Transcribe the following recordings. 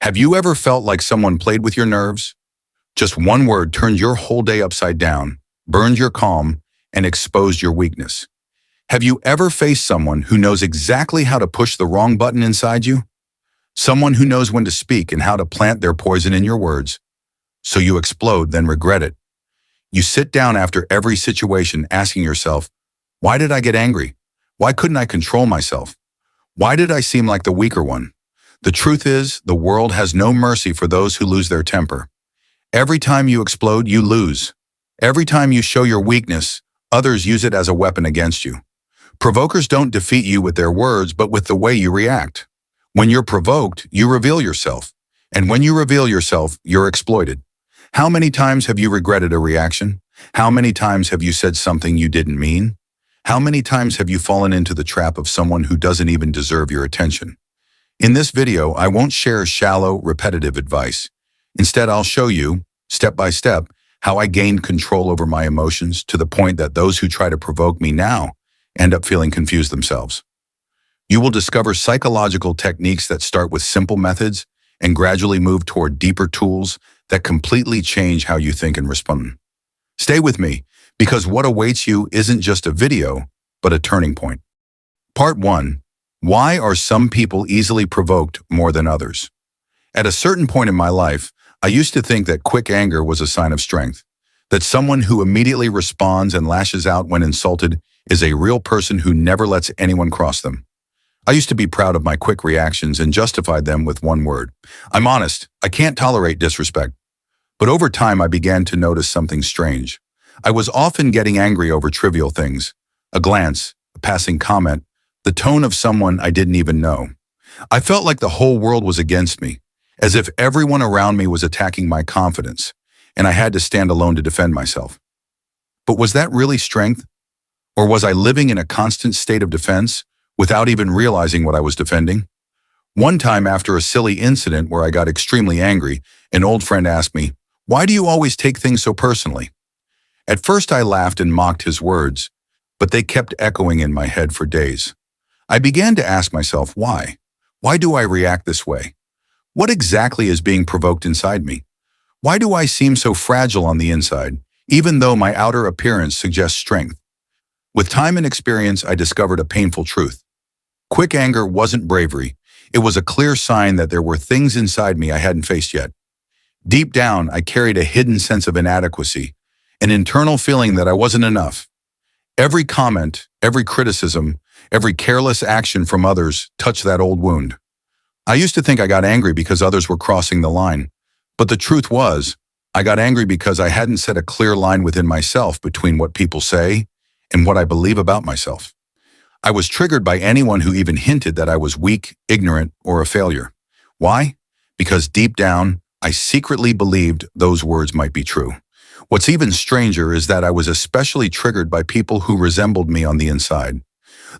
Have you ever felt like someone played with your nerves? Just one word turned your whole day upside down, burned your calm, and exposed your weakness. Have you ever faced someone who knows exactly how to push the wrong button inside you? Someone who knows when to speak and how to plant their poison in your words. So you explode, then regret it. You sit down after every situation asking yourself, why did I get angry? Why couldn't I control myself? Why did I seem like the weaker one? The truth is, the world has no mercy for those who lose their temper. Every time you explode, you lose. Every time you show your weakness, others use it as a weapon against you. Provokers don't defeat you with their words, but with the way you react. When you're provoked, you reveal yourself. And when you reveal yourself, you're exploited. How many times have you regretted a reaction? How many times have you said something you didn't mean? How many times have you fallen into the trap of someone who doesn't even deserve your attention? In this video, I won't share shallow, repetitive advice. Instead, I'll show you, step by step, how I gained control over my emotions to the point that those who try to provoke me now end up feeling confused themselves. You will discover psychological techniques that start with simple methods and gradually move toward deeper tools that completely change how you think and respond. Stay with me, because what awaits you isn't just a video, but a turning point. Part 1. Why are some people easily provoked more than others? At a certain point in my life, I used to think that quick anger was a sign of strength, that someone who immediately responds and lashes out when insulted is a real person who never lets anyone cross them. I used to be proud of my quick reactions and justified them with one word. I'm honest, I can't tolerate disrespect. But over time, I began to notice something strange. I was often getting angry over trivial things, a glance, a passing comment, the tone of someone I didn't even know. I felt like the whole world was against me, as if everyone around me was attacking my confidence, and I had to stand alone to defend myself. But was that really strength? Or was I living in a constant state of defense without even realizing what I was defending? One time after a silly incident where I got extremely angry, an old friend asked me, "Why do you always take things so personally?" At first I laughed and mocked his words, but they kept echoing in my head for days. I began to ask myself, why? Why do I react this way? What exactly is being provoked inside me? Why do I seem so fragile on the inside, even though my outer appearance suggests strength? With time and experience, I discovered a painful truth. Quick anger wasn't bravery. It was a clear sign that there were things inside me I hadn't faced yet. Deep down, I carried a hidden sense of inadequacy, an internal feeling that I wasn't enough. Every comment, every criticism, every careless action from others touched that old wound. I used to think I got angry because others were crossing the line. But the truth was, I got angry because I hadn't set a clear line within myself between what people say and what I believe about myself. I was triggered by anyone who even hinted that I was weak, ignorant, or a failure. Why? Because deep down, I secretly believed those words might be true. What's even stranger is that I was especially triggered by people who resembled me on the inside.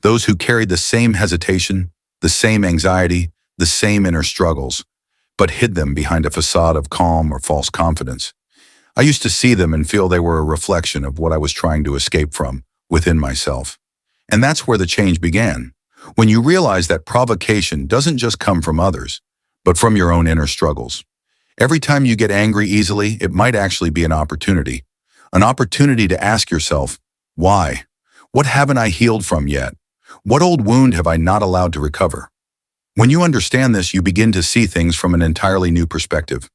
Those who carried the same hesitation, the same anxiety, the same inner struggles, but hid them behind a facade of calm or false confidence. I used to see them and feel they were a reflection of what I was trying to escape from within myself. And that's where the change began. When you realize that provocation doesn't just come from others, but from your own inner struggles. Every time you get angry easily, it might actually be an opportunity to ask yourself, why? What haven't I healed from yet? What old wound have I not allowed to recover? When you understand this, you begin to see things from an entirely new perspective.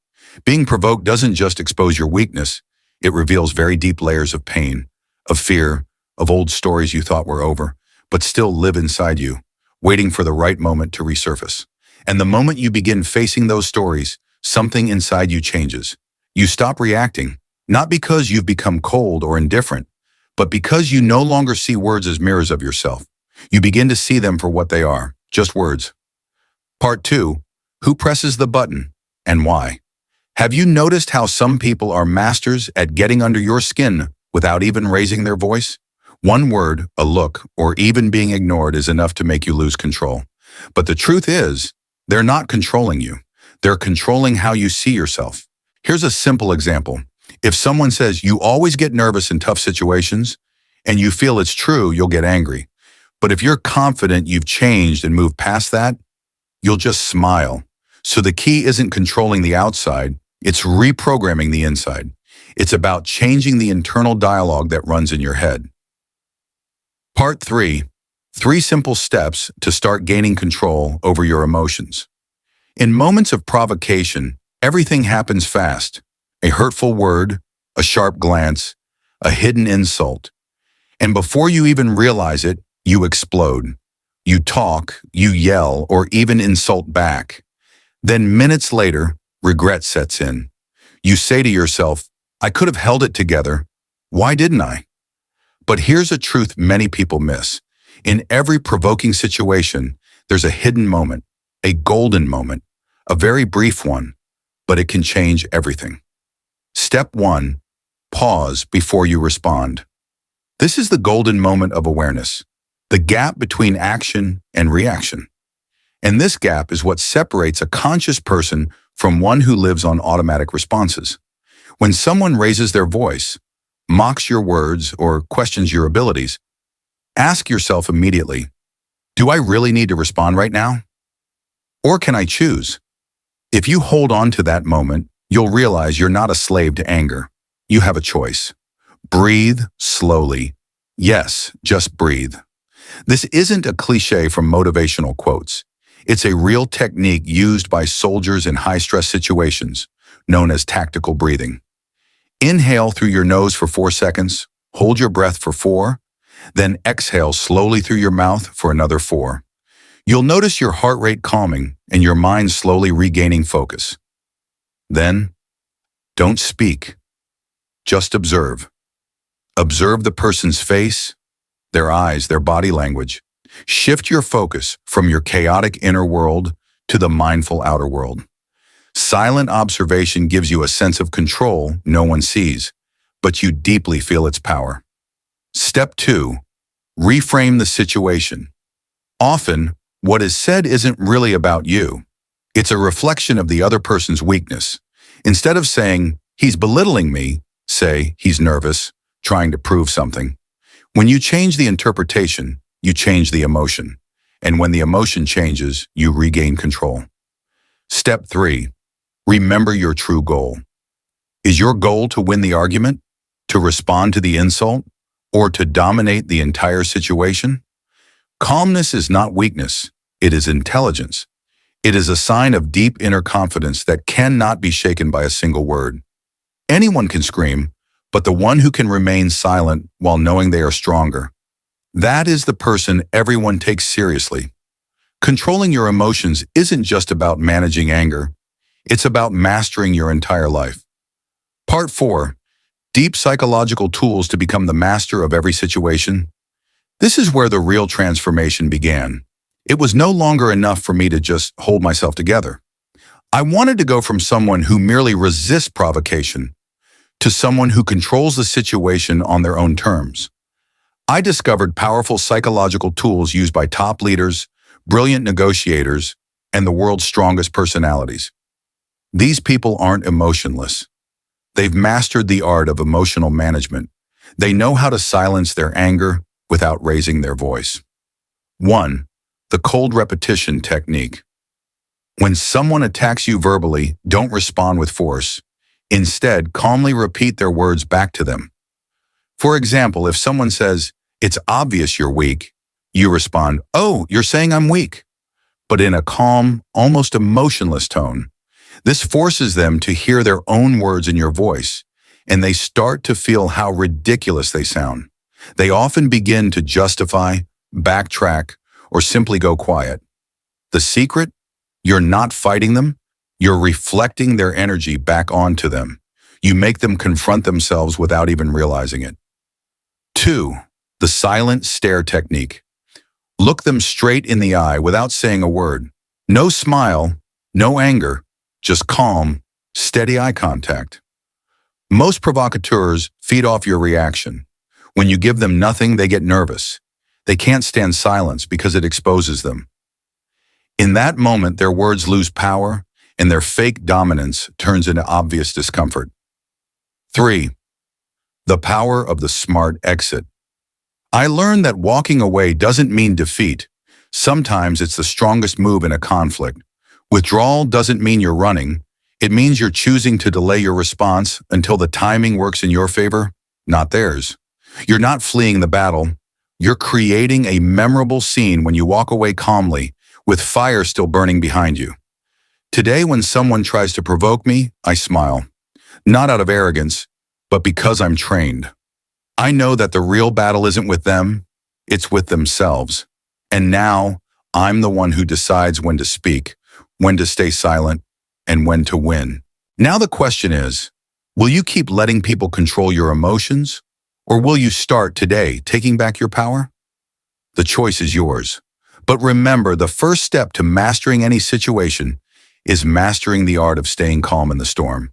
Being provoked doesn't just expose your weakness, it reveals very deep layers of pain, of fear, of old stories you thought were over, but still live inside you, waiting for the right moment to resurface. And the moment you begin facing those stories, something inside you changes. You stop reacting, not because you've become cold or indifferent, but because you no longer see words as mirrors of yourself. You begin to see them for what they are, just words. Part 2. Who presses the button and why? Have you noticed how some people are masters at getting under your skin without even raising their voice? One word, a look, or even being ignored is enough to make you lose control. But the truth is, they're not controlling you. They're controlling how you see yourself. Here's a simple example. If someone says you always get nervous in tough situations and you feel it's true, you'll get angry. But if you're confident you've changed and moved past that, you'll just smile. So the key isn't controlling the outside, it's reprogramming the inside. It's about changing the internal dialogue that runs in your head. Part 3. 3 simple steps to start gaining control over your emotions. In moments of provocation, everything happens fast. A hurtful word, a sharp glance, a hidden insult. And before you even realize it, you explode. You talk, you yell, or even insult back. Then minutes later, regret sets in. You say to yourself, I could have held it together. Why didn't I? But here's a truth many people miss. In every provoking situation, there's a hidden moment, a golden moment, a very brief one, but it can change everything. Step 1. Pause before you respond. This is the golden moment of awareness, the gap between action and reaction. And this gap is what separates a conscious person from one who lives on automatic responses. When someone raises their voice, mocks your words, or questions your abilities, ask yourself immediately, do I really need to respond right now? Or can I choose? If you hold on to that moment, you'll realize you're not a slave to anger. You have a choice. Breathe slowly. Yes, just breathe. This isn't a cliche from motivational quotes. It's a real technique used by soldiers in high-stress situations, known as tactical breathing. Inhale through your nose for 4 seconds, hold your breath for 4, then exhale slowly through your mouth for another 4. You'll notice your heart rate calming and your mind slowly regaining focus. Then, don't speak. Just observe. Observe the person's face, their eyes, their body language. Shift your focus from your chaotic inner world to the mindful outer world. Silent observation gives you a sense of control no one sees, but you deeply feel its power. Step 2. Reframe the situation. Often, what is said isn't really about you. It's a reflection of the other person's weakness. Instead of saying, he's belittling me, say, he's nervous, trying to prove something. When you change the interpretation, you change the emotion. And when the emotion changes, you regain control. Step 3. Remember your true goal. Is your goal to win the argument, to respond to the insult, or to dominate the entire situation? Calmness is not weakness, it is intelligence. It is a sign of deep inner confidence that cannot be shaken by a single word. Anyone can scream, but the one who can remain silent while knowing they are stronger, that is the person everyone takes seriously. Controlling your emotions isn't just about managing anger, it's about mastering your entire life. Part 4. Deep psychological tools to become the master of every situation. This is where the real transformation began. It was no longer enough for me to just hold myself together. I wanted to go from someone who merely resists provocation to someone who controls the situation on their own terms. I discovered powerful psychological tools used by top leaders, brilliant negotiators, and the world's strongest personalities. These people aren't emotionless. They've mastered the art of emotional management. They know how to silence their anger without raising their voice. 1. The cold repetition technique. When someone attacks you verbally, don't respond with force. Instead, calmly repeat their words back to them. For example, if someone says, "It's obvious you're weak," you respond, "Oh, you're saying I'm weak," but in a calm, almost emotionless tone. This forces them to hear their own words in your voice, and they start to feel how ridiculous they sound. They often begin to justify, backtrack, or simply go quiet. The secret? You're not fighting them. You're reflecting their energy back onto them. You make them confront themselves without even realizing it. 2. The silent stare technique. Look them straight in the eye without saying a word. No smile, no anger, just calm, steady eye contact. Most provocateurs feed off your reaction. When you give them nothing, they get nervous. They can't stand silence because it exposes them. In that moment, their words lose power, and their fake dominance turns into obvious discomfort. 3. The power of the smart exit. I learned that walking away doesn't mean defeat. Sometimes it's the strongest move in a conflict. Withdrawal doesn't mean you're running. It means you're choosing to delay your response until the timing works in your favor, not theirs. You're not fleeing the battle. You're creating a memorable scene when you walk away calmly, with fire still burning behind you. Today, when someone tries to provoke me, I smile. Not out of arrogance, but because I'm trained. I know that the real battle isn't with them, it's with themselves. And now, I'm the one who decides when to speak, when to stay silent, and when to win. Now the question is, will you keep letting people control your emotions? Or will you start today taking back your power? The choice is yours. But remember, the first step to mastering any situation is mastering the art of staying calm in the storm.